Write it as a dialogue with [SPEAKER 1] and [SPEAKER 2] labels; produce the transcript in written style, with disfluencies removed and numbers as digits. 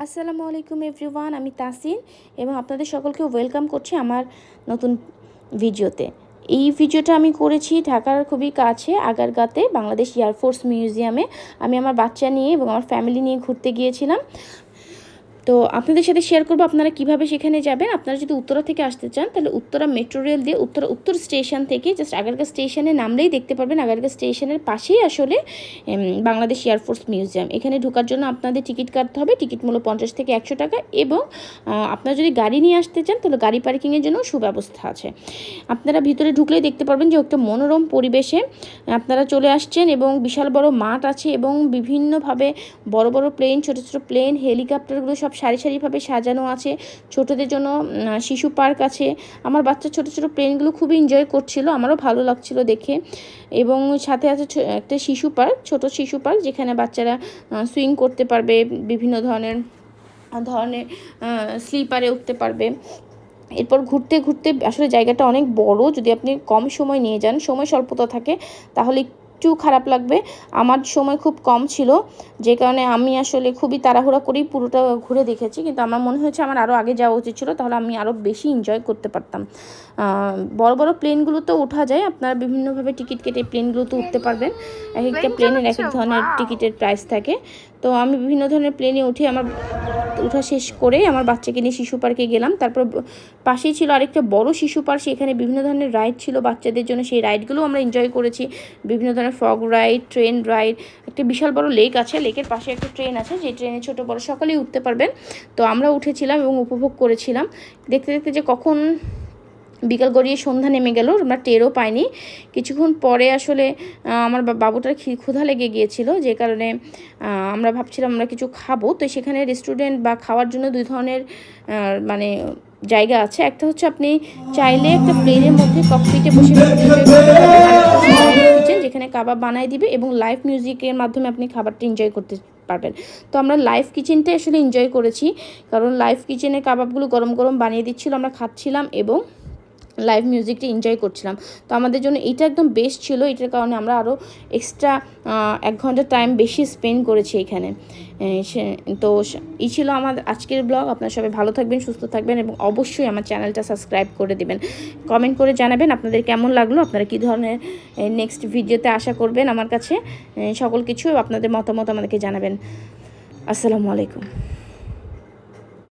[SPEAKER 1] আসসালামু আলাইকুম এভরিওয়ান, আমি তাসিন এবং আপনাদের সকলকে ওয়েলকাম করছি আমার নতুন ভিডিওতে। এই ভিডিওটা আমি করেছি ঢাকার খুবই কাছে আগারগাঁতে বাংলাদেশ এয়ারফোর্স মিউজিয়ামে। আমি আমার বাচ্চা নিয়ে এবং আমার ফ্যামিলি নিয়ে ঘুরতে গিয়েছিলাম। তো আপনাদের সাথে শেয়ার করবো আপনারা কিভাবে সেখানে যাবেন। আপনারা যদি উত্তরা থেকে আসতে চান তাহলে উত্তরা মেট্রো রেল দিয়ে উত্তর স্টেশন থেকে জাস্ট আগারগাঁ স্টেশনে নামলেই দেখতে পারবেন আগারগাঁ স্টেশনের পাশেই আসলে বাংলাদেশ এয়ারফোর্স মিউজিয়াম। এখানে ঢোকার জন্য আপনাদের টিকিট কাটতে হবে। টিকিট মূল্য 50 থেকে 100 টাকা এবং আপনারা যদি গাড়ি নিয়ে আসতে চান তাহলে গাড়ি পার্কিংয়ের জন্য সুব্যবস্থা আছে। আপনারা ভিতরে ঢুকলেই দেখতে পারবেন যে একটা মনোরম পরিবেশে আপনারা চলে আসছেন এবং বিশাল বড় মাঠ আছে এবং বিভিন্নভাবে বড় বড় প্লেন, ছোট ছোট প্লেন, হেলিকপ্টারগুলো সব সারি সারিভাবে সাজানো আছে। ছোটদের জন্য শিশু পার্ক আছে। আমার বাচ্চা ছোট ছোট প্লেনগুলো খুবই এনজয় করছিল, আমারও ভালো লাগছিল দেখে। এবং সাথে আছে একটা শিশু পার্ক, ছোট শিশু পার্ক, যেখানে বাচ্চারা সুইং করতে পারবে, বিভিন্ন ধরনের স্লিপারে উঠতে পারবে। এরপর ঘুরতে ঘুরতে আসলে জায়গাটা অনেক বড়। যদি আপনি কম সময় নিয়ে যান, সময় স্বল্পতা থাকে, তাহলে একটু খারাপ লাগবে। আমার সময় খুব কম ছিল, যে কারণে আমি আসলে খুবই তাড়াহুড়া করেই পুরোটা ঘুরে দেখেছি। কিন্তু আমার মনে হয়েছে আমার আরও আগে যাওয়া উচিত ছিল, তাহলে আমি আরও বেশি এনজয় করতে পারতাম। বড় বড় প্লেনগুলোতেও ওঠা যায়, আপনারা বিভিন্নভাবে টিকিট কেটে প্লেনগুলোতে উঠতে পারবেন। এক একটা প্লেনের এক এক ধরনের টিকিটের প্রাইস থাকে। তো আমি বিভিন্ন ধরনের প্লেনে উঠে আমার উঠা শেষ করে আমার বাচ্চাকে নিয়ে শিশু পার্কে গেলাম। তারপর পাশেই ছিল আরেকটা বড় শিশু পার্ক, সেখানে বিভিন্ন ধরনের রাইড ছিল বাচ্চাদের জন্য। সেই রাইডগুলো আমরা এনজয় করেছি। বিভিন্ন ধরনের ফগ রাইড, ট্রেন রাইড, একটা বিশাল বড় লেক আছে, লেকের পাশে একটা ট্রেন আছে, যে ট্রেনে ছোট বড় সকলেই উঠতে পারবেন। তো আমরা উঠেছিলাম এবং উপভোগ করেছিলাম। দেখতে দেখতে যে কখন বিকাল গড়িয়ে সন্ধ্যা নেমে গেল আমরা টেরও পাইনি। কিছুক্ষণ পরে আসলে আমার বাবুটার ক্ষুধা লেগে গিয়েছিল, যে কারণে আমরা ভাবছিলাম আমরা কিছু খাবো। তো সেখানে রেস্টুরেন্ট বা খাওয়ার জন্য দুই ধরনের মানে জায়গা আছে। একটা হচ্ছে আপনি চাইলে একটা প্লেনের মধ্যে ককপিটে বসে কিচেন, যেখানে কাবাব বানাই দিবে এবং লাইভ মিউজিকের মাধ্যমে আপনি খাবারটা এনজয় করতে পারবেন। তো আমরা লাইভ কিচেনটাই আসলে এনজয় করেছি, কারণ লাইভ কিচেনে কাবাবগুলো গরম গরম বানিয়ে দিচ্ছিলো, আমরা খাচ্ছিলাম এবং লাইভ মিউজিকটা এনজয় করছিলাম। তো আমাদের জন্য এটা একদম বেস্ট ছিল। এটার কারণে আমরা আরও এক্সট্রা 1 ঘন্টা টাইম বেশি স্পেন্ড করেছি এখানে। তো এই ছিল আমার আজকের ব্লগ। আপনারা সবাই ভালো থাকবেন, সুস্থ থাকবেন এবং অবশ্যই আমার চ্যানেলটা সাবস্ক্রাইব করে দেবেন। কমেন্ট করে জানাবেন আপনাদের কেমন লাগলো, আপনারা কী ধরনের নেক্সট ভিডিওতে আশা করবেন আমার কাছে। সকল কিছু আপনাদের মতামত আমাদেরকে জানাবেন। আসসালামু আলাইকুম।